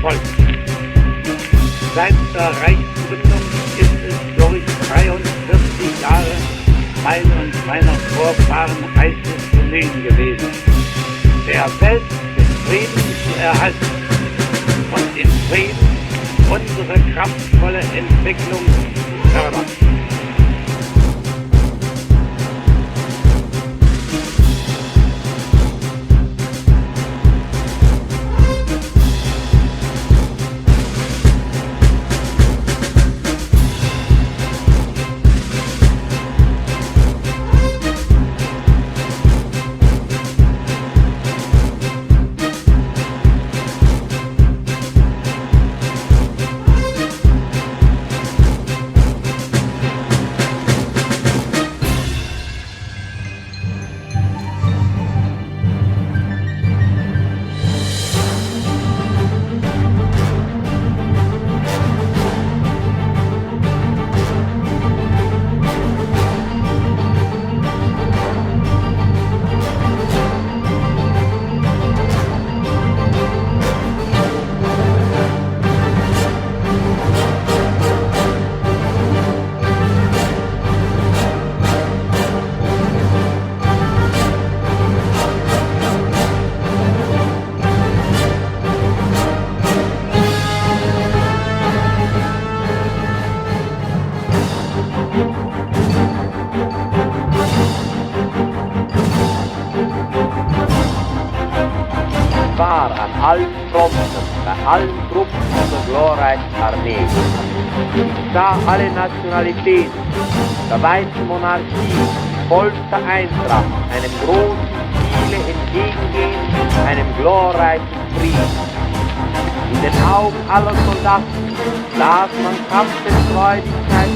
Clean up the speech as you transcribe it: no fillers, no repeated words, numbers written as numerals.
Volk. Seit der Reichsgründung ist es durch 43 Jahre meine und meiner Vorfahren heißes Bemühen gewesen, der Welt den Frieden zu erhalten und im Frieden unsere kraftvolle Entwicklung zu fördern. War an allen Fronten, bei allen Truppen unserer glorreichen Armee. Ich sah alle Nationalitäten der weißen Monarchie vollster Eintracht einem großen Ziele entgegengehen, einem glorreichen Frieden. In den Augen aller Soldaten las man Kampfesfreudigkeit